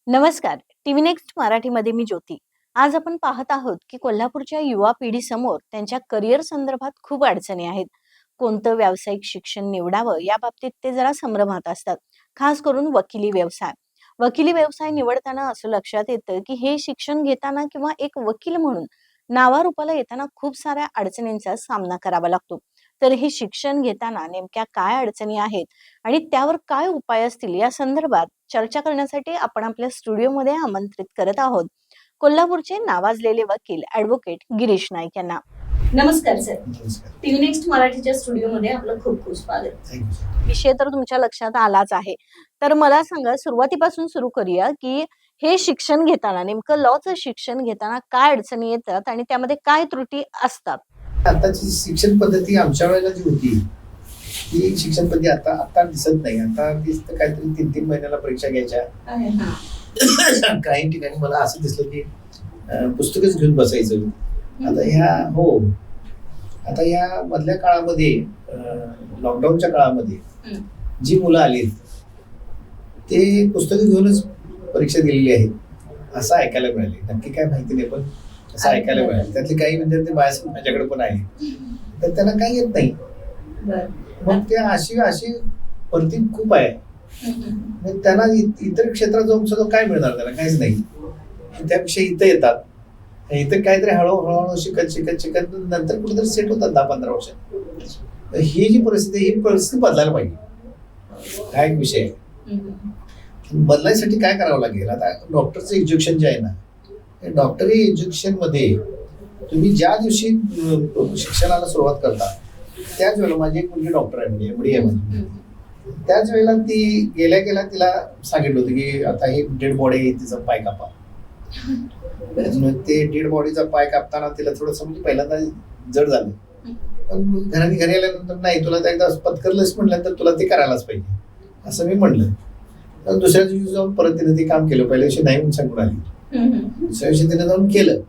नमस्कार. TV next मराठीमध्ये मी ज्योती. आज आपण पाहत आहोत की कोल्हापूरच्या युवा पिढीसमोर त्यांच्या करिअर संदर्भात खूप अडचणी आहेत. कोणतं व्यावसायिक शिक्षण निवडावं या बाबतीत ते जरा संभ्रमात असतात. खास करून वकिली व्यवसाय. वकिली व्यवसाय निवडताना असं लक्षात येतं की हे शिक्षण घेताना किंवा एक वकील म्हणून नावारूपाला येताना खूप साऱ्या अडचणींचा सामना करावा लागतो. तर हे शिक्षण घेताना नेमक्या काय अडचणी आहेत आणि त्यावर काय उपाय असतील या संदर्भात चर्चा करण्यासाठी आपण आपल्या स्टुडिओमध्ये आमंत्रित करत आहोत कोल्हापूरचे नावाजलेले वकील ऍडव्होकेट गिरीश नाईक यांना. नमस्कार सर. नमस्कार. टीव्ही नेक्स्ट मराठीच्या स्टुडिओमध्ये आपलं खूप खूप स्वागत. थँक्यू. विषय तर तुमच्या लक्षात आलाच आहे. तर मला सांगा, सुरुवातीपासून सुरू करूया की हे शिक्षण घेताना नेमकं लॉचं शिक्षण घेताना काय अडचणी येतात आणि त्यामध्ये काय त्रुटी असतात. आताची शिक्षण पद्धती आमच्या वेळेला जी होती ती शिक्षण पद्धती आता आता दिसत नाही. आता दिसतं काहीतरी 3-3 महिन्याला परीक्षा घ्यायच्या. काही ठिकाणी मला असं दिसलं की पुस्तकच घेऊन बसायचं. आता ह्या मधल्या काळामध्ये लॉकडाऊनच्या काळामध्ये जी मुलं आली ते पुस्तकं घेऊनच परीक्षा दिलेली आहेत असं ऐकायला मिळाले. नक्की काय माहिती नाही, पण असं ऐकायला मिळालं. त्यातले काही विद्यार्थी माझ्याकडे पण आहे, तर त्यांना काही येत नाही. मग ते अशी भरती खूप आहे. मग त्यांना इतर क्षेत्रात जाऊन सुद्धा काय मिळणार, त्यांना काहीच नाही. त्यापेक्षा इथं येतात, इथं काहीतरी हळूहळू शिकत नंतर कुठेतरी सेट होतात 10-15 वर्षात. ही जी परिस्थिती बदलायला पाहिजे. हा एक विषय आहे. बदलायसाठी काय करावं लागेल. आता डॉक्टरचं एज्युकेशन जे आहे ना, डॉक्टरी एज्युकेशन मध्ये तुम्ही ज्या दिवशी शिक्षणाला सुरुवात करता त्याच वेळेला, माझी एक मुलगी डॉक्टर आहे, MD आहे माझी. त्याच वेळेला ती गेल्या तिला सांगितलं होतं की आता ही डेड बॉडी आहे, तिचा पाय कापा. ते डेड बॉडीचा पाय कापताना तिला थोडंसं म्हणजे पहिल्यांदा जड झालं, पण घरी आल्यानंतर नाही, तुला तर एकदा पत्करलंच म्हटल्यानंतर तुला ते करायलाच पाहिजे असं मी म्हणलं. तर दुसऱ्या दिवशी जाऊन परत तिने ते काम केलं. पहिल्या दिवशी नाही म्हणून सांगून आली, दुसऱ्या दिवशी तिने जाऊन केलं.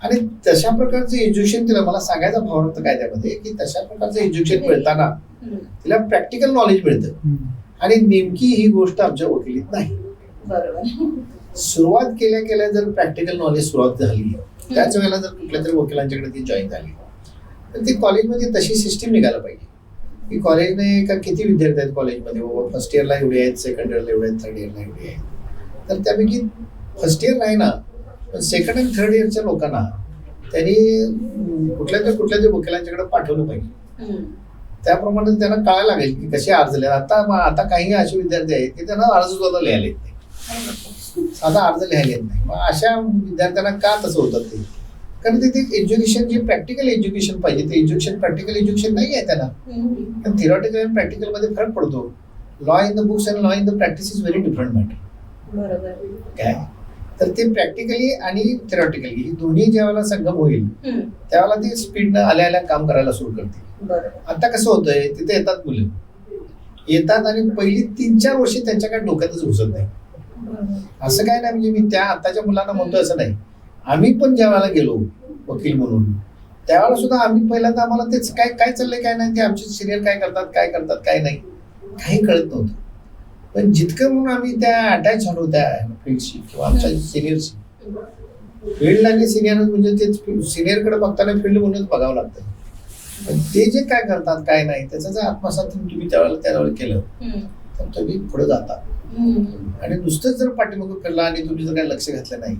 आणि तशा प्रकारचं एज्युकेशन तिला, मला सांगायचा भाव होता काय त्यामध्ये की तशा प्रकारचं एज्युकेशन मिळताना तिला प्रॅक्टिकल नॉलेज मिळतं. आणि नेमकी ही गोष्ट आमच्या वकिलीत नाही. बरोबर. सुरुवात केल्या जर प्रॅक्टिकल नॉलेज सुरुवात झाली, त्याच वेळेला जर कुठल्या तरी वकिलांच्याकडे ती जॉईन झाली, तर ती कॉलेजमध्ये तशी सिस्टीम निघायला पाहिजे की कॉलेजने का किती विद्यार्थी आहेत कॉलेजमध्ये, फर्स्ट इयरला एवढे आहेत, सेकंड इयरला एवढे आहेत, थर्ड इयरला एवढे आहेत. तर त्यापैकी फर्स्ट इयर नाही ना, पण सेकंड आणि थर्ड इयरच्या लोकांना त्यांनी कुठल्या तरी वकिलांच्याकडे पाठवलं पाहिजे. त्याप्रमाणे त्यांना कळायला लागेल की कसे अर्ज लिहायला. आता काही असे विद्यार्थी आहेत की त्यांना अर्ज सुद्धा लिहायला येत नाही, साधा अर्ज लिहायला येत नाही. मग अशा विद्यार्थ्यांना का तसं होतं ते, कारण तिथे एज्युकेशन जे प्रॅक्टिकल एज्युकेशन पाहिजे ते एज्युकेशन प्रॅक्टिकल एज्युकेशन नाही आहे त्यांना. थिअरॉटिकल आणि प्रॅक्टिकल मध्ये फरक पडतो. Law in the books and law in the practice is very different matter. बरोबर. काय तर ते प्रॅक्टिकली आणि थिअरॉटिकली ही दोन्ही ज्यावेळेला संगम होईल त्यावेळेला ती स्पीडनं आल्या काम करायला सुरू करते. आता कसं होतंय, तिथे येतात मुलं, येतात आणि पहिली 3-4 वर्षे त्यांच्या काय डोक्यातच घुसत नाही. असं काय नाही, म्हणजे मी त्या आताच्या मुलांना म्हणतोय असं नाही. आम्ही पण ज्या वेळेला गेलो वकील म्हणून त्यावेळेला सुद्धा आम्ही पहिल्यांदा आम्हाला तेच काय चाललंय काय नाही, ते आमचे सिनियर काय करतात काय नाही, काही कळत नव्हतं. पण जितकं म्हणून आम्ही त्या अटॅच झालो त्या फील्डशी किंवा आमच्या सिनियरशी, फील्ड आणि सिनियर म्हणजे ते सिनियरकडे बघताना फील्ड म्हणूनच बघावं लागतं. पण ते जे काय करतात काय नाही त्याचा जर आत्मसात तुम्ही त्यावेळेला केलं तर तुम्ही पुढे जाता. आणि नुसतंच जर पाठीमागं केलं आणि तुम्ही जर काही लक्ष घातलं नाही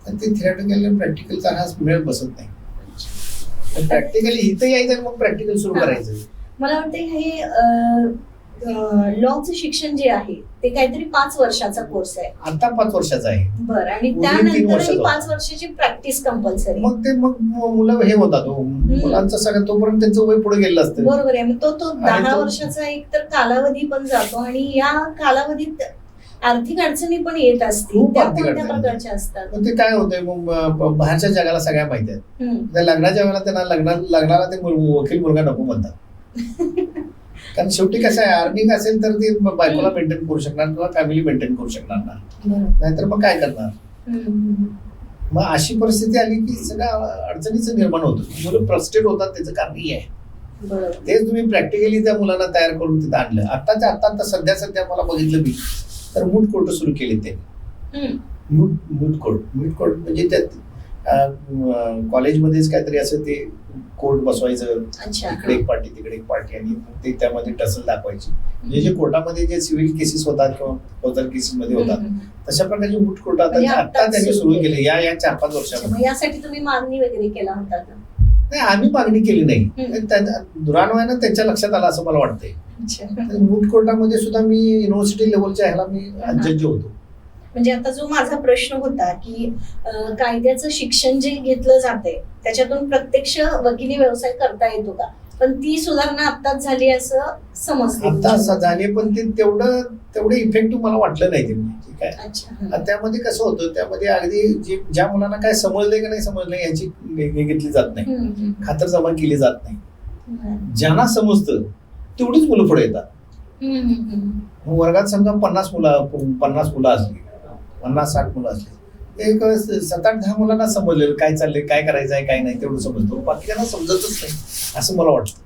तर ते थिअरॉटिकल आणि प्रॅक्टिकलचा हा मेळ बसत नाही. प्रॅक्टिकली इथं यायचं आणि मग प्रॅक्टिकल सुरू करायचं. मला वाटतं हे लॉचं शिक्षण जे आहे ते काहीतरी 5 वर्षाचा कोर्स आहे. आता 5 वर्षाचा आहे. बरं. आणि त्यानंतर 5 वर्षाची प्रॅक्टिस कंपल्सरी. मग मुलं हे होतात, मुलांचं सगळं तोपर्यंत त्यांचं वय पुढे गेलं असतं. बरोबर आहे. तो 10 वर्षाचा एक तर कालावधी पण जातो आणि या कालावधीत आर्थिक अडचणी पण येत असतील. त्या कोणत्या प्रकारच्या असतात. ते काय होतंय, मग बाहेरच्या जगाला सगळ्या माहिती आहेत. त्या लग्नाच्या वेळेला त्यांना लग्नाला ते वकील मुलगा नको म्हणतात. कारण शेवटी कसं आहे, अर्निंग असेल तर ती बायकोला मेंटेन करू शकणार किंवा फॅमिली मेंटेन करू शकणार ना, नाहीतर मग काय करणार. मग अशी परिस्थिती आली की सगळ्या अडचणीचं निर्माण होतं. मुलं फ्रस्ट्रेट होतात, त्याचं कारण आहे. तेच तुम्ही प्रॅक्टिकली त्या मुलांना तयार करून तिथं आणलं. आता सध्या मला बघितलं मी तर मूट कोर्ट सुरू केले त्यांनी. मूट कोर्ट म्हणजे त्यात कॉलेजमध्येच काहीतरी असं ते कोर्ट बसवायचं, अच्छा. इकडे एक पार्टी तिकडे एक पार्टी, आणि ते त्यामध्ये टसल दाखवायची. म्हणजे जे कोर्टामध्ये जे सिव्हिल केसेस होतात किंवा फौजदारी केसेस मध्ये होतात तशा प्रकारचे मूट कोर्ट आता म्हणजे आता आत्ताच त्यांनी सुरू सुरू केले या 4-5 वर्षामध्ये. मग यासाठी तुम्ही मागणी वगैरे केला होता का? नाही, आम्ही मागणी केली नाही. दुरान्वयानं त्यांच्या लक्षात आलं असं मला वाटतंय. मूट कोर्टामध्ये सुद्धा मी युनिव्हर्सिटी लेवलच्या ह्याला मी जज होतो. म्हणजे आता जो माझा प्रश्न होता की कायद्याचं शिक्षण जे घेतलं जाते त्याच्यातून प्रत्यक्ष वकिली व्यवसाय करता येतो का? पण ती सुधारणा आत्ताच झाली असं समजलं. आता झाले, पण ते तेवढे इफेक्टिव्ह मला वाटलं नाही. ते काय अच्छा. त्यामध्ये कसं होतं, त्यामध्ये अगदी ज्या मुलांना काय समजलंय का नाही समजलंय याची घेतली जात नाही, खातरजमा केली जात नाही. ज्यांना समजतं तेवढीच मुलं पुढे येतात. वर्गात समजा 50 मुलं असली, 50-60 मुलं असली, एक 7-8-10 मुलांना समजलेलं काय चाललंय, काय करायचं आहे, काय नाही तेवढं समजतं. बाकीच्यांना समजतच नाही असं मला वाटतं.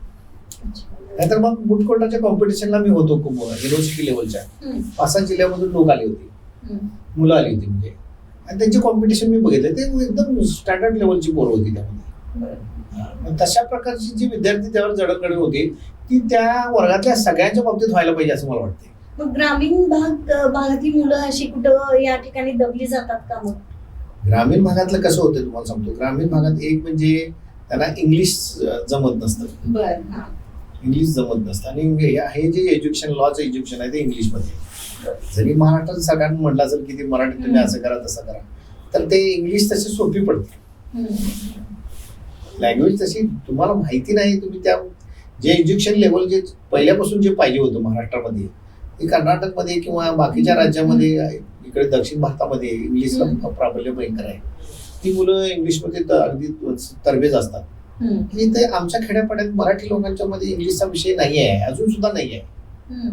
नाहीतर मग मूट कोर्टाच्या कॉम्पिटिशनला मी होतो खूप युनिव्हर्सिटी लेवलच्या 5-6 जिल्ह्यामधून लोक आले होते, मुलं आली होती म्हणजे, आणि त्यांचे कॉम्पिटिशन मी बघितलं. ते एकदम स्टँडर्ड लेवलची पोरं होती त्यामध्ये. तशा प्रकारची जी विद्यार्थी त्यावर जडणघडण होती ती त्या वर्गातल्या सगळ्यांच्या बाबतीत व्हायला पाहिजे असं मला वाटतं. मग ग्रामीण भागातली मुलं अशी कुठं या ठिकाणी दबली जातात का? मग ग्रामीण भागातलं कसं होतं तुम्हाला सांगतो. ग्रामीण भागात एक म्हणजे त्यांना इंग्लिश जमत नसतं, इंग्लिश जमत नसतं, आणि हे जे एज्युकेशन, लॉचं एज्युकेशन आहे ते इंग्लिशमध्ये. जरी महाराष्ट्रात सगळ्यांना म्हटलं असेल की ते मराठीत तुम्ही असं करा तसं करा, तर ते इंग्लिश तशी सोपी पडते. लँग्वेज तशी तुम्हाला माहिती नाही, तुम्ही त्या जे एज्युकेशन लेवल जे पहिल्यापासून जे पाहिजे होतं महाराष्ट्रामध्ये, ते कर्नाटकमध्ये किंवा बाकीच्या राज्यामध्ये, इकडे दक्षिण भारतामध्ये इंग्लिशला प्राबल्य भयंकर आहे. ती मुलं इंग्लिशमध्ये अगदी तरबेज असतात. इथे आमच्या खेड्यापाड्यात मराठी लोकांच्या मध्ये इंग्लिशचा विषय नाही आहे, अजून सुद्धा नाही आहे.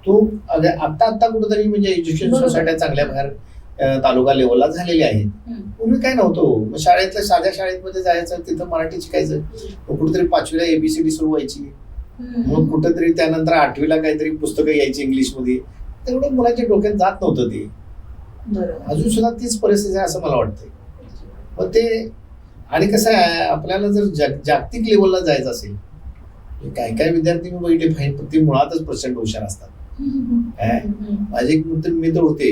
तो आता कुठेतरी म्हणजे एज्युकेशन सोसायट्या चांगल्या बाहेर तालुका लेवलला झालेल्या आहेत. पूर्वी काय नव्हतं. मग शाळेतल्या साध्या शाळेमध्ये जायचं, तिथं मराठी शिकायचं. मग कुठेतरी 5वीला ABCD सुरू व्हायची, मग कुठेतरी त्यानंतर 8वीला काहीतरी पुस्तकं यायची इंग्लिशमध्ये. तेवढं मुलांच्या डोक्यात जात नव्हतं ते. अजून सुद्धा तीच परिस्थिती आहे असं मला वाटतंय. मग ते, आणि कसं आहे, आपल्याला जर जागतिक लेवलला जायचं असेल, काय विद्यार्थी मी बघितले ते मुळातच प्रचंड हुशार असतात. माझे एक मित्र होते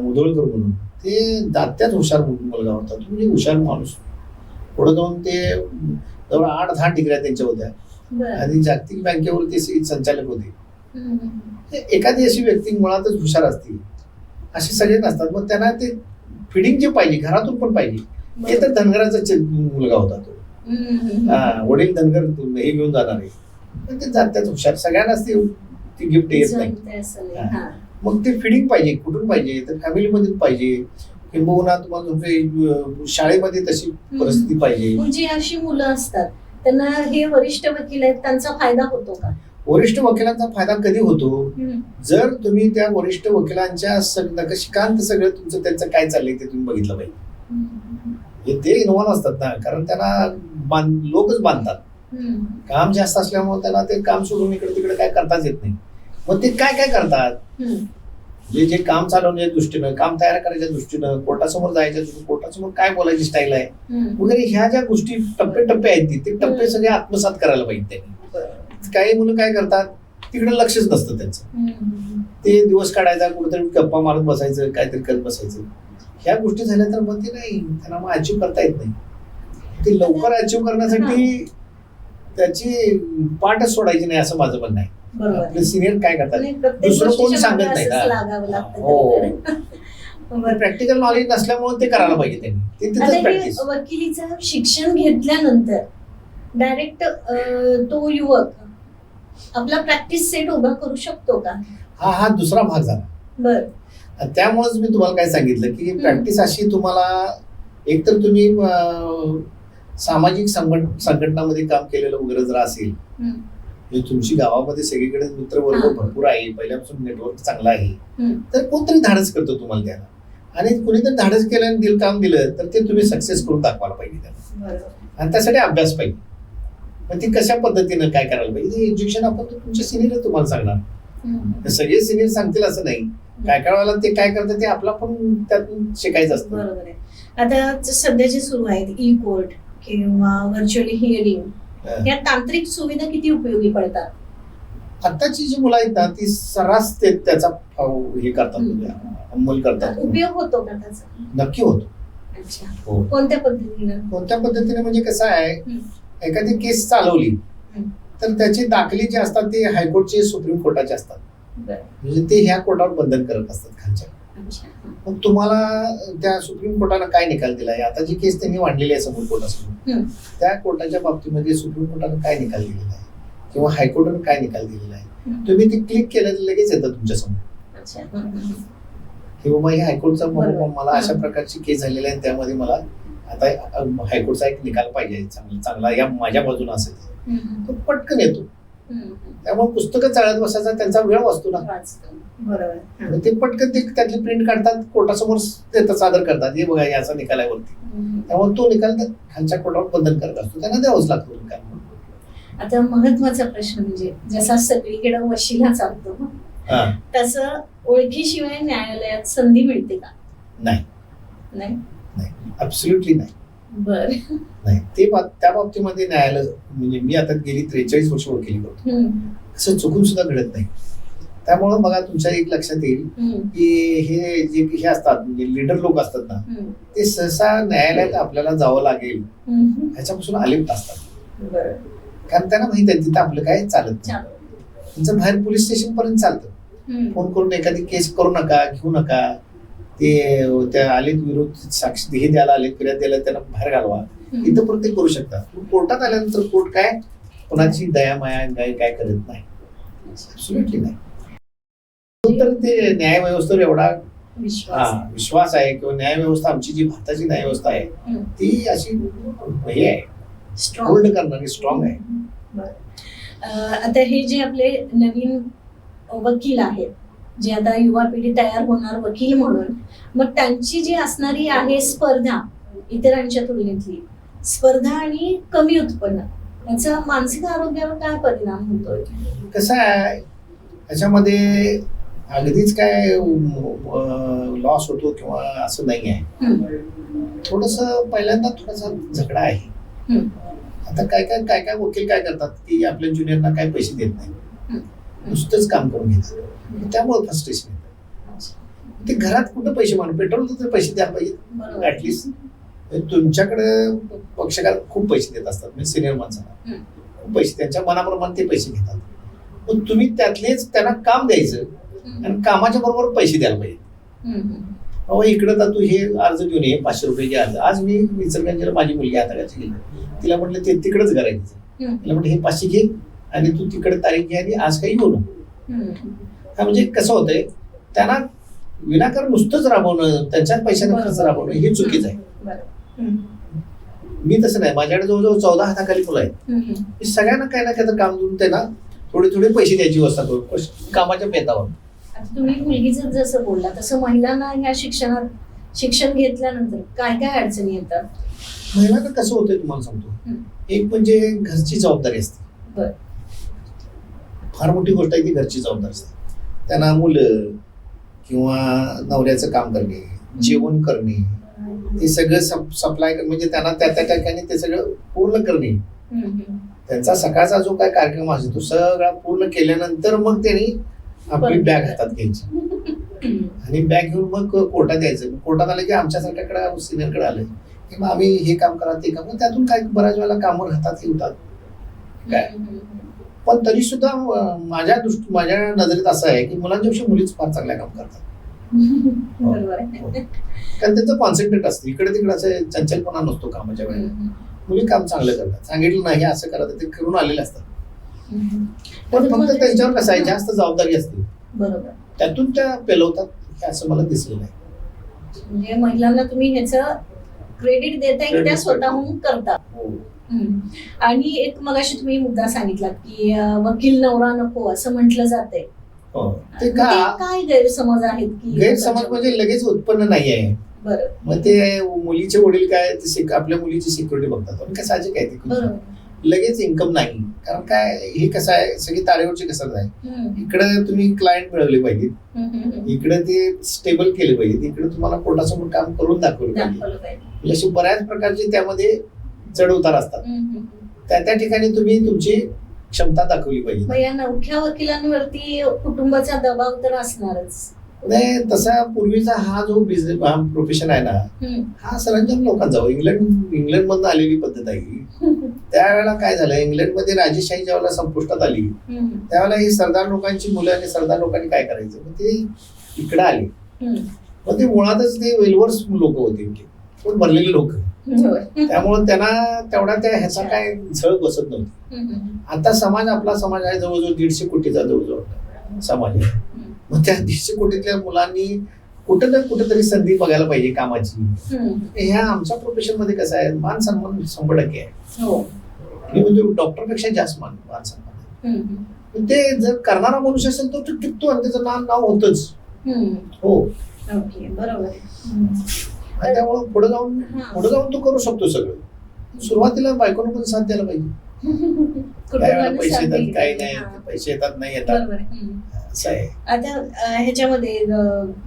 मुधोळकर म्हणून, ते दात्यात हुशार मुलगा होता. तो म्हणजे हुशार माणूस. पुढे जाऊन ते जवळ 8-10 डिग्र्या त्यांच्या होत्या, आणि जागतिक बँकेवर ते संचालक होते. एखादी अशी व्यक्ती मुळातच हुशार असते, असे सगळे नसतात. मग त्यांना ते फिडिंग जे पाहिजे घरातून पण पाहिजे. हे तर धनगराचा मुलगा होता तो. वडील धनगर हे घेऊन जाणार आहे, पण ते जात्यात हुशार. सगळ्यांनाच ती गिफ्ट येत नाही. मग ते फिडिंग पाहिजे, कुठून पाहिजे, तर फॅमिलीमधून पाहिजे, किंबहुना तुम्हाला शाळेमध्ये तशी परिस्थिती पाहिजे. म्हणजे अशी मुलं असतात त्यांना हे वरिष्ठ वकील आहेत, त्यांचा फायदा होतो का? वरिष्ठ वकिलांचा फायदा कधी होतो, जर तुम्ही त्या वरिष्ठ वकिलांच्या नकशिकांत सगळं तुमचं त्यांचं काय चाललंय ते तुम्ही बघितलं पाहिजे. ते इन्व्हॉल्व असतात ना, कारण त्यांना लोकच बांधतात. काम जास्त असल्यामुळे त्यांना ते काम सोडून इकडे तिकडे काय करताच येत नाही. मग ते काय करतात, जे काम चालवण्याच्या दृष्टीनं, काम तयार करायच्या दृष्टीनं, कोर्टासमोर जायच्या दृष्टीनं, कोर्टासमोर काय बोलायची स्टाईल आहे वगैरे, ह्या ज्या गोष्टी टप्पे आहेत ते टप्पे सगळे आत्मसात करायला पाहिजे त्यांनी. काही मुलं काय करतात, तिकडे लक्षच नसतं त्यांचं. ते दिवस काढायचा, कुठेतरी गप्पा मारत बसायचं, काहीतरी करत बसायचं. ह्या गोष्टी झाल्या तर मग ते नाही, त्यांना मग अचीव्ह करता येत नाही. ते लवकर अचीव्ह करण्यासाठी त्याची पाठच सोडायची नाही असं माझं म्हणणं आहे. आपले सिनियर काय करतात, दुसरं कोणी सांगत नाही ना. हो, प्रॅक्टिकल नॉलेज नसल्यामुळे ते करायला पाहिजे त्यांनी. ते तिथंच प्रॅक्टिस. वकिलीचं शिक्षण घेतल्यानंतर डायरेक्ट तो युवक आपला प्रॅक्टिस सेट उभा करू शकतो का? हा दुसरा भाग झाला. बर. त्यामुळेच मी तुम्हाला काय सांगितलं की प्रॅक्टिस अशी तुम्हाला, एकतर तुम्ही सामाजिक संघटनामध्ये काम केलेलं वगैरे जर असेल, तुमची गावामध्ये सगळीकडे मित्रवर्ग भरपूर आहे, पहिल्यापासून नेटवर्क चांगला आहे, तर कोणतरी धाडस करतो तुम्हाला द्यायला. आणि कुणीतरी धाडस केलं आणि काम दिलं तर ते तुम्ही सक्सेस करून दाखवायला पाहिजे त्याला. आणि त्यासाठी अभ्यास पाहिजे. मग ती कशा पद्धतीनं काय करायला पाहिजे, एज्युकेशन आपण तुमचे सिनियर तुम्हाला सांगणार. सगळे सिनियर सांगतील असं नाही. काय काय वेळेला ते काय करतात ते आपला पण त्यातून शिकायचं असतं. बरोबर आहे. आता सध्या जे सुरू आहेत ई कोर्ट किंवा व्हर्च्युअली हिअरिंग, या तांत्रिक सुविधा किती उपयोगी पडतात? आताची जी मुलं आहेत ना ती सर्रास त्याचा हे करतात, म्हणजे अंमल करतात. उपयोग होतो का त्याचा? नक्की होतो. अच्छा, हो. कोणत्या पद्धतीनं? कोणत्या पद्धतीने म्हणजे कसं आहे, एखादी केस चालवली तर त्याचे दाखले जे असतात ते हायकोर्टचे, सुप्रीम कोर्टाचे असतात. म्हणजे ते ह्या कोर्टावर बंधन करत असतात खालच्या. मग तुम्हाला त्या सुप्रीम कोर्टानं काय निकाल दिलाय, आता जी केस त्यांनी मांडलेली आहे समोर कोर्टासमोर, त्या कोर्टाच्या बाबतीमध्ये सुप्रीम कोर्टानं काय निकाल दिलेला आहे किंवा हायकोर्टानं काय निकाल दिलेला आहे, तुम्ही ते क्लिक केलं तर लगेच येतं तुमच्या समोर की बाबा हे हायकोर्टचा मला अशा प्रकारची केस झालेली आहे, त्यामध्ये मला आता हायकोर्टचा एक निकाल पाहिजे चांगला या माझ्या बाजूने असेल, तो पटकन येतो. त्यामुळे पुस्तकं चाळत बसायचा त्यांचा वेळ वाचतो ना. बरोबर. ते पटकन ते त्यातली प्रिंट काढतात, कोर्टासमोर देतात, सादर करतात, हे बघा याचा निकाल आहे वरती. त्यामुळे तो निकाल खालच्या कोर्टावर बंधन करत असतो, त्यांना द्यावंच लागतो निकाल. आता महत्वाचा प्रश्न म्हणजे जसा सगळीकडे वशिला चालतो तसं ओळखीशिवाय न्यायालयात संधी मिळते का? नाही, नाही, ऍब्सोल्युटली नाही. बर. नाही, ते त्या बाबतीमध्ये न्यायालय म्हणजे मी आता गेली 43 वर्ष वकिली करतो, असं चुकून सुद्धा घडत नाही. त्यामुळं बघा तुमच्या एक लक्षात येईल की हे जे हे असतात म्हणजे लिडर लोक असतात ना, ते सहसा न्यायालयात आपल्याला जावं लागेल ह्याच्यापासून अलिप्त असतात. कारण त्यांना माहित आहे तिथं आपलं काय चालत नाही. त्यांचं बाहेर पोलीस स्टेशन पर्यंत चालतं. फोन करून एखादी केस करू नका, घेऊ नका, ते त्या आलेत विरोध साक्षी हे द्यायला आले, फिर्याद द्यायला त्यांना बाहेर घालवा, इथं पण ते करू शकतात. कोर्टात आल्यानंतर कोर्ट काय कोणाची दया माया काय करत नाही, ऍब्सोल्युटली नाही. तर ते न्याय व्यवस्थेवर एवढा विश्वास आहे किंवा न्याय व्यवस्था आमची जी भारताची न्याय व्यवस्था आहे ती अशी हे आहे, होल्ड करणारी, स्ट्रॉंग आहे. आता हे जे आपले नवीन वकील आहेत, जे आता युवा पिढी तयार होणार वकील म्हणून, मग त्यांची जी असणारी आहे स्पर्धा, इतरांच्या तुलनेतली स्पर्धा आणि कमी उत्पन्न, याचा मानसिक आरोग्यावर काय परिणाम होतोय? कसं आहे त्याच्यामध्ये अगदीच काय लॉस होतो किंवा असं नाही आहे. थोडस पहिल्यांदा थोडासा झगडा आहे. आता काय वकील काय करतात की आपल्या ज्युनियरना काय पैसे देत नाही, नुसतंच काम करून घेतात, त्यामुळे फ्रस्ट्रेशन येतं. ते घरात कुठं पैसे मानू, पेट्रोल तर पैसे द्यायला पाहिजे ऍटलिस्ट. तुमच्याकडे पक्षकार खूप पैसे देत असतात, म्हणजे सिनियर माणसांना खूप पैसे, त्यांच्या मनाप्रमाणे ते पैसे घेतात. मग तुम्ही त्यातलेच त्यांना काम द्यायचं आणि कामाच्या बरोबर पैसे द्यायला पाहिजे. बाबा इकडं तर तू हे अर्ज घेऊन ये, 500 रुपयाचे अर्ज. आज मी विसर्गांच्या माझी मुलगी हाताळायची गेली, तिला म्हटलं ते तिकडेच करायचं, तिला म्हटलं हे 500 घे आणि तू तिकडे तारीख घे आणि आज काही येऊ नको. हा म्हणजे कसं होतंय, त्यांना विनाकारण नुसतंच राबवणं, त्यांच्याच पैशाने खर्च राबवणं हे चुकीचं आहे. मी तसं नाही, माझ्याकडे जवळजवळ 14 हाताखाली मुलं आहेत. मी सगळ्यांना काही ना काही काम देऊन त्यांना थोडे थोडे पैसे द्यायची व्यवस्था करू कामाच्या बेतावर. तुम्ही मुलगीचं जसं बोलला तसं महिलांना ह्या शिक्षण घेतल्यानंतर काय काय अडचणी येतात? महिलांना कसं होतंय तुम्हाला सांगतो. एक म्हणजे घरची जबाबदारी असते, फार मोठी गोष्ट आहे ती घरची जबाबदारी असते. त्यांना मुलं किंवा नवऱ्याचं काम करणे, जेवण करणे, ते सगळं सप्लाय म्हणजे त्यांना त्या ठिकाणी ते सगळं पूर्ण करणे. त्यांचा सकाळचा जो काय कार्यक्रम असतो तो सगळा पूर्ण केल्यानंतर मग त्यांनी आपली बॅग हातात घ्यायची आणि बॅग घेऊन मग कोर्टात यायचं. कोर्टात आलं की आमच्यासारख्याकडे सिनियरकडे आलं की मग आम्ही हे काम करा ते काम, त्यातून काय बऱ्याच वेळेला कामं राहतात हे होतात काय. पण तरी सुद्धा माझ्या नजरेत असं आहे की मुलांच्यापेक्षा मुलीच फार चांगल्या काम करतात. कारण त्यांचं कॉन्सन्ट्रेट असतं, इकडे तिकडे असं चंचलपणा नसतो कामाच्या वेळेला. मुली काम चांगलं करतात, सांगितलं नाही असं करत ते करून आलेले असतात. पण फक्त त्यांच्यावर कसं आहे, जास्त जबाबदारी असते, बरोबर, त्यातून त्या पेलवतात हे असं मला दिसलेलं आहे. म्हणजे महिलांना तुम्ही ह्याचं क्रेडिट देताय की त्या स्वतःहून करतात. आणि एक मगाशी तुम्ही मुद्दा सांगितलात की वकील नवरा नको असं म्हटलं जातंय. ते काय गैरसमज आहेत की? गैरसमज म्हणजे लगेच उत्पन्न नाही आहे. मग ते मुलीचे वडील काय आपल्या मुलीची सिक्युरिटी बघतात, काय साहजिक आहे ते. लगेच इन्कम नाही. कारण काय, हे कसं आहे, सगळी तारेवरची कसरत आहे. इकडे तुम्ही क्लायंट मिळवले पाहिजेत, इकडे ते स्टेबल केले पाहिजेत, इकडे तुम्हाला कोर्टासमोर काम करून दाखवलं पाहिजे. म्हणजे असे बऱ्याच प्रकारचे त्यामध्ये चढ उतार असतात. त्या ठिकाणी तुम्ही तुमची क्षमता दाखवली मग पाहिजे. या नवख्या वकिलांवरती कुटुंबाचा दबाव तर असणारच. नाही, तसा पूर्वीचा हा जो बिझनेस, हा प्रोफेशन आहे ना, हा सरंजाम लोकांचा इंग्लंडमधून आलेली पद्धत आहे. त्यावेळेला काय झालं, इंग्लंडमध्ये राजेशाही ज्यावेळेला संपुष्टात आली त्यावेळेला ही सरदार लोकांची मुलं आणि सरदार लोकांनी काय करायचं, मग ते इकडे आले. मग ते मुळातच ते वेलवर्स लोक होते, पण भरलेले लोक. त्यामुळे त्यांना तेवढा त्या ह्याचा काय झळ बसत नव्हती. आता समाज, आपला समाज आहे जवळजवळ 150 कोटीचा जवळजवळ समाज आहे. मग त्या 150 कोटीतल्या मुलांनी कुठं ना कुठेतरी संधी बघायला पाहिजे कामाची. ह्या आमच्या प्रोफेशन मध्ये कसं आहे, मान सन्मान 100% आहे. मी म्हणजे डॉक्टरपेक्षा जास्त मान सन्मान. ते जर करणारा मनुष्य असेल तर तो टिकतो आणि त्याचं नाव होतच. हो, बरोबर. आणि त्यामुळे पुढे जाऊन तो करू शकतो सगळं. सुरुवातीला बायकोनं पण साथ द्यायला पाहिजे. पैसे येतात, काही नाही, पैसे येतात नाही येतात, असं आहे. आता ह्याच्यामध्ये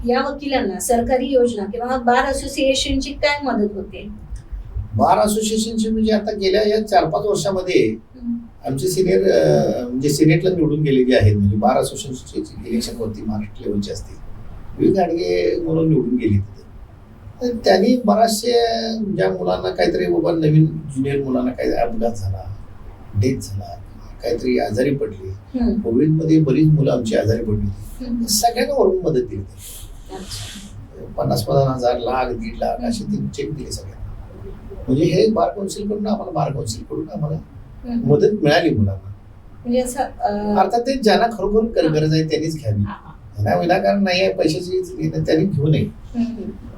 या वकिलांना सरकारी योजना किंवा बार असोसिएशनची काय मदत होते? बार असोसिएशनची म्हणजे आता गेल्या या 4-5 वर्षामध्ये आमचे सिनियर म्हणजे सिनेटला निवडून गेलेले आहेत. म्हणजे बार असोसिएशनची इलेक्शन होती, महाराष्ट्र लेवलची असते, विवेक गाडगे म्हणून निवडून गेले तिथे. तर त्यांनी बराचसे ज्या मुलांना काहीतरी बाबा नवीन ज्युनियर मुलांना काही अपघात झाला, डेथ झाला, काहीतरी आजारी पडली, कोविड मध्ये बरीच मुलं आमची आजारी पडली, सगळ्यांना वरून मदत दिली. 50,000 लाख 1.5 लाख असे ते चेक दिले सगळ्यांना. म्हणजे हे बार काउन्सिल कडून आम्हाला मदत मिळाली मुलांना. म्हणजे असं अर्थात ते ज्यांना खरोखर गरज आहे त्यांनीच घ्यावी, ज्यांना विनाकारण नाही आहे पैशाची त्यांनी घेऊ नये.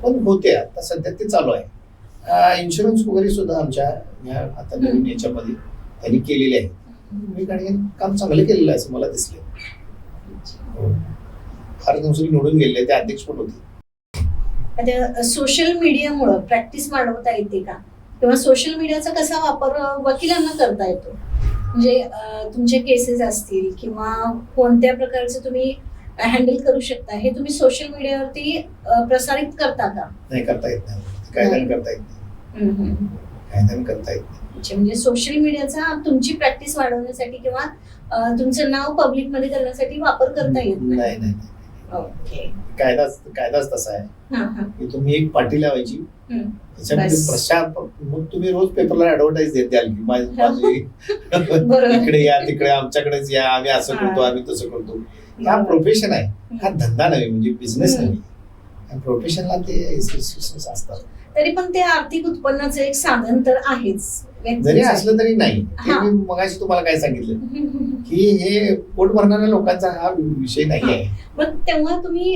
पण होते आता सध्या ते चालू आहे. इन्शुरन्स वगैरे सुद्धा आमच्या या आता नवीन याच्यामध्ये त्यांनी केलेले आहे. मी काम चांगलं केलेलं आहे असं मला दिसले. बार काउन्सिल निवडून गेलेले, ते अध्यक्ष पण होते. आता सोशल मीडियामुळे प्रॅक्टिस वाढवता येते का, किंवा सोशल मीडियाचा कसा वापर वकिलांना करता येतो? म्हणजे तुमचे केसेस असतील किंवा कोणत्या प्रकारचे तुम्ही हँडल करू शकता, हे तुम्ही सोशल मीडियावरती प्रसारित करता का? नाही, करता येत नाही. कायद्याने करता येत नाही. कायद्याने करता येत नाही. म्हणजे सोशल मीडियाचा तुमची प्रॅक्टिस वाढवण्यासाठी किंवा तुमचं नाव पब्लिक मध्ये करण्यासाठी वापर करता येत नाही. नाही. ओके. कायदाच तसा आहे की तुम्ही एक पाटी लावायची, त्याच्यामध्ये प्रचार, मग तुम्ही रोज पेपरला ऍडव्हर्टाईज देत द्याल की माझी इकडे या, तिकडे आमच्याकडेच या, आम्ही असं करतो, आम्ही तसं करतो. हा प्रोफेशन आहे, हा धंदा नव्हे, म्हणजे बिझनेस नव्हे. प्रोफेशनला ते असतात. तरी पण ते आर्थिक उत्पन्नाचं एक साधन तर आहेच. जरी असलं तरी नाही. मी मगाशी तुम्हाला काय सांगितलं की हे पोट भरणाऱ्या लोकांचा हा विषय नाही आहे. मग तेव्हा तुम्ही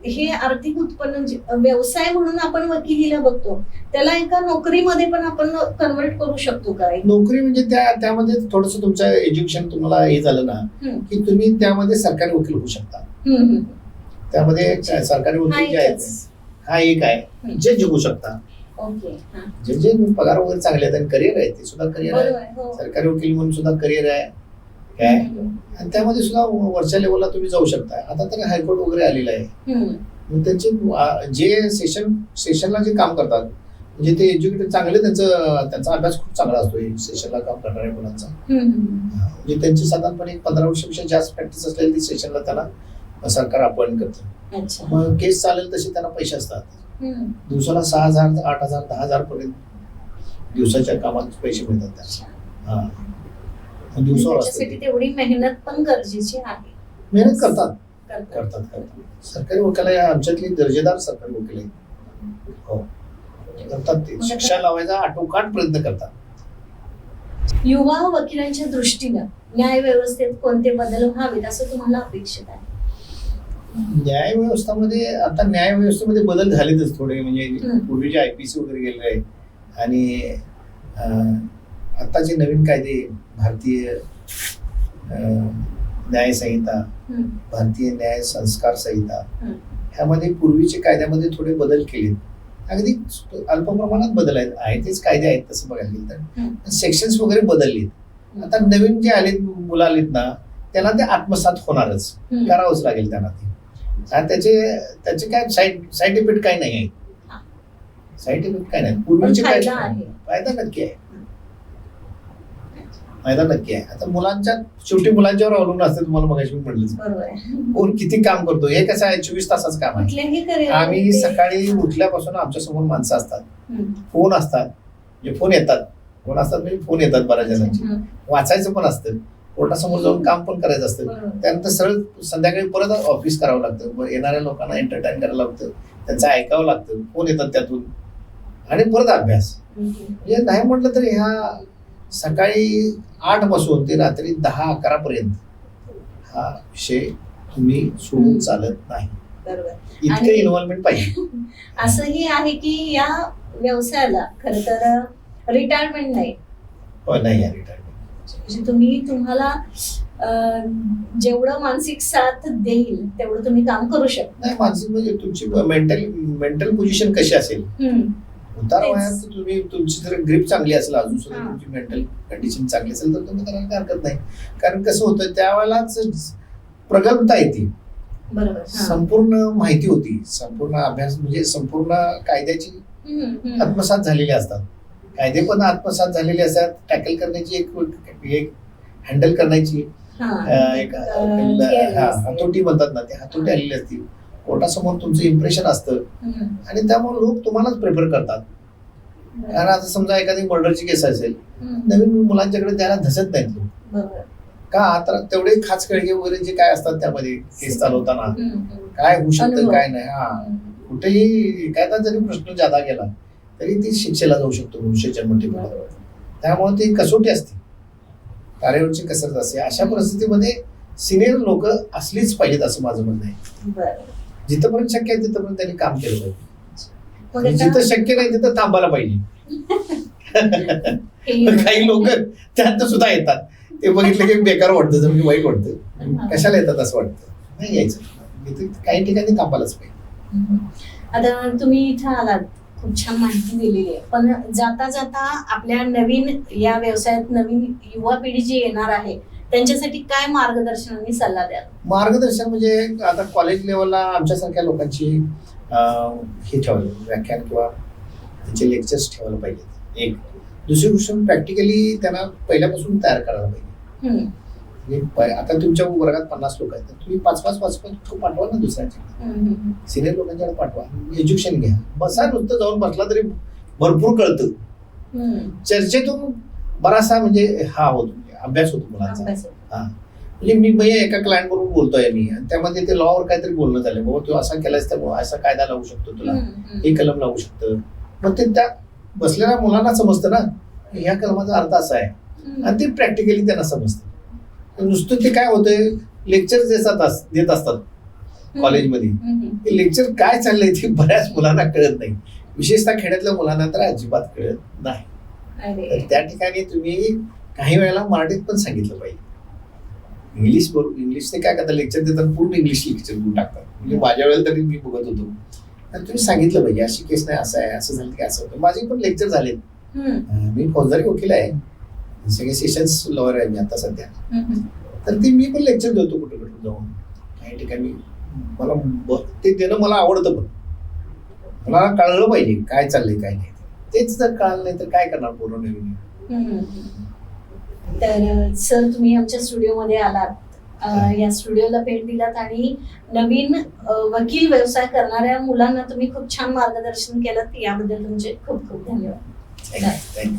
हे आर्थिक उत्पन्न व्यवसाय म्हणून आपण वकिलीला बघतो, त्याला एका नोकरीमध्ये पण आपण कन्वर्ट करू शकतो का? नोकरी म्हणजे त्यामध्ये थोडस तुमचं एज्युकेशन तुम्हाला हे झालं ना की तुम्ही त्यामध्ये सरकारी वकील होऊ शकता. त्यामध्ये सरकारी वकील जे आहेत हा एक आहे जे जगू शकता. जे पगार वगैरे चांगले आहेत आणि करिअर आहे, ते सुद्धा करिअर आहे. सरकारी वकील म्हणून सुद्धा करिअर आहे काय, आणि त्यामध्ये सुद्धा वरच्या लेवलला तुम्ही जाऊ शकता. आता तर हायकोर्ट वगैरे आलेलं आहे. मग त्यांचे जे सेशनला जे काम करतात, म्हणजे ते एज्युकेटेड चांगले, त्यांचा अभ्यास खूप चांगला असतो सेशनला काम करणाऱ्या मुलांचा. म्हणजे त्यांची साधारणपणे 15 वर्षापेक्षा जास्त प्रॅक्टिस असलेली सेशनला त्यांना सरकार अपॉइंट करतं. मग केस चालेल तसे त्यांना पैसे असतात. दिवसाला 6,000, 8,000, 10,000 पर्यंत दिवसाच्या कामात पैसे मिळतात त्यांना. दिवसावर तेवढी मेहनत पण गरजेची आहे. मेहनत करतात. सरकारी वकील आमच्यातली दर्जेदार सरकारी वकील आहेत. हो, करतात. ते शिक्षा लावायचा आटोकाट प्रयत्न करतात. युवा वकिलांच्या दृष्टीनं न्याय व्यवस्थेत कोणते बदल व्हावेत असं तुम्हाला अपेक्षित आहे? न्याय व्यवस्थेमध्ये बदल झालेच थोडे. म्हणजे पूर्वी जे IPC वगैरे गेलेले आहे आणि आताचे नवीन कायदे, भारतीय न्याय संहिता, भारतीय न्याय संस्कार संहिता, ह्यामध्ये पूर्वीच्या कायद्यामध्ये थोडे बदल केले. अगदी अल्प प्रमाणात बदल आहेत तेच कायदे आहेत तसं बघायला गेलं तर सेक्शन्स वगैरे बदललेत. आता नवीन जे आलेत मुलं आलेत ना त्यांना ते आत्मसात होणारच, करावंच लागेल त्यांना ते. आणि त्याचे काय साईड इफेक्ट काही नाही आहेत. साईड इफेक्ट काय नाही, पूर्वीचे काय फायदा नक्की आहे, फायदा नक्की आहे. आता शेवटी मुलांच्यावर अवलंबून असते. तुम्हाला मगाशी मी म्हटलं कोण किती काम करतो, हे कसं आहे 24 तासाचं काम आहे. आम्ही सकाळी उठल्यापासून आमच्या समोर माणसं असतात, फोन असतात, फोन येतात म्हणजे फोन येतात बऱ्याच जणांची, वाचायचं पण असतं, कोर्टासमोर जाऊन काम पण करायचं असतं. त्यानंतर सरळ संध्याकाळी परत ऑफिस करावं लागतं, येणाऱ्या लोकांना एंटरटेन करायला लागतं, त्यांचं ऐकावं लागतं, फोन येतात त्यातून, आणि परत अभ्यास. म्हणजे नाही म्हटलं तर ह्या सकाळी 8 पासून ते रात्री 10-11 पर्यंत हा विषय तुम्ही सोडून चालत नाही. इतकं इन्व्हॉल्वमेंट पाहिजे. असंही आहे की या व्यवसायाला खरं तर रिटायरमेंट नाही. हो, नाही आहे रिटायरमेंट. म्हणजे तुम्हाला जेवढं मानसिक साथ देईल तेवढं तुम्ही काम करू शकता. नाही, मानसिक म्हणजे तुमची मेंटल पोझिशन कशी असेल, उतार वयात तुम्ही तुमची जर ग्रीप चांगली असेल, अजून सुद्धा तुमची मेंटल कंडिशन चांगली असेल तर तुम्ही करायला काय हरकत नाही. कारण कसं होतं त्यावेळेलाच प्रगल्भता येते, बरोबर, संपूर्ण माहिती होती, संपूर्ण अभ्यास म्हणजे संपूर्ण कायद्याची आत्मसात झालेली असतात, कायदे पण आत्मसात झालेले असतात. टॅकल करण्याची एक हँडल करण्याची एक हातोटी म्हणतात ना, ते हातोटी आलेली असतील. कोर्टासमोर तुमचं इम्प्रेशन असतं आणि त्यामुळे लोक तुम्हालाच प्रेफर करतात. कारण आता समजा एखादी मर्डरची केस असेल, नवीन मुलांच्याकडे द्यायला धसत नाहीत लोक. का आता तेवढे खास कळगे वगैरे जे काय असतात त्यामध्ये केस चालवताना काय होऊ शकतं काय नाही, कुठेही एखादा जरी प्रश्न जादा गेला तरी ती शिक्षेला जाऊ शकतो मनुष्य जन्मठेपेला. त्यामुळे ती कसोटी असते, तारेवरची कसरत असते. अशा परिस्थितीमध्ये सिनियर लोक असलीच पाहिजेत असं माझं म्हणणं आहे. जिथपर्यंत शक्य आहे तिथपर्यंत त्यांनी काम केलं पाहिजे, जिथं शक्य नाही तिथं थांबायला पाहिजे. काही लोक त्यात सुद्धा येतात, ते बघितलं की बेकार वाटतं, जर वाईट वाटतं, कशाला येतात असं वाटतं. नाही यायचं, काही ठिकाणी थांबायलाच पाहिजे. आता तुम्ही इथं आलात, खूप छान माहिती दिलेली आहे, पण जाता जाता आपल्या नवीन या व्यवसायात नवीन युवा पिढी जी येणार आहे त्यांच्यासाठी काय मार्गदर्शन आणि सल्ला द्याल? मार्गदर्शन म्हणजे आता कॉलेज लेवलला आमच्यासारख्या लोकांची हे ठेवायला व्याख्यान किंवा त्यांचे लेक्चर्स ठेवायला पाहिजेत. एक दुसरी गोष्ट प्रॅक्टिकली त्यांना पहिल्यापासून तयार करायला पाहिजे. आता तुमच्या वर्गात 50 लोक आहेत, तुम्ही 5-5 पाठवा ना दुसऱ्याच्या, सिनियर लोकांच्याकडे पाठवा, एज्युकेशन घ्या. बसा, नुसतं जाऊन बसला तरी भरपूर कळतं. चर्चेतून बराचसा म्हणजे हा होतो, अभ्यास होतो मुलांचा. म्हणजे मी एका क्लायंट बरोबर बोलतोय मी, आणि त्यामध्ये ते लॉवर काहीतरी बोलणं झालं, बाबा तू असा केलास त्यामुळे असा कायदा लावू शकतो, तुला हे कलम लावू शकतं. मग ते त्या बसलेल्या मुलांना समजतं ना, ह्या कलमाचा अर्थ असा आहे, आणि ते प्रॅक्टिकली त्यांना समजतं. नुसतं ते काय होतंय, लेक्चर देत असतात कॉलेजमध्ये, ते लेक्चर काय चाललंय ते बऱ्याच मुलांना कळत नाही, विशेषतः खेड्यातल्या मुलांना तर अजिबात कळत नाही. तर त्या ठिकाणी तुम्ही काही वेळेला मराठीत पण सांगितलं पाहिजे. इंग्लिश ते काय करतात, लेक्चर देतात पूर्ण इंग्लिश लेक्चर देऊन टाकतात. म्हणजे माझ्या वेळेला तरी मी बघत होतो, तर तुम्ही सांगितलं पाहिजे अशी केस नाही, असं आहे, असं झालं की असं होतं. माझे पण लेक्चर झालेत, मी फौजदारी वकील आहे, सगळे सेशन्स लॉयर आहे मी आता सध्या. तर ते मी पण लेक्चर देतो कुठे कुठे जाऊन, काही ठिकाणी. मला ते देणं मला आवडतं, पण मला कळलं पाहिजे काय चाललंय काय नाही. तेच जर कळलं नाही तर काय करणार पूर्ण नवीन. तर सर, तुम्ही आमच्या स्टुडिओमध्ये आलात, या स्टुडिओला भेट दिलात आणि नवीन वकील व्यवसाय करणाऱ्या मुलांना तुम्ही खूप छान मार्गदर्शन केलं, याबद्दल तुमचे खूप खूप धन्यवाद. थँक्यू.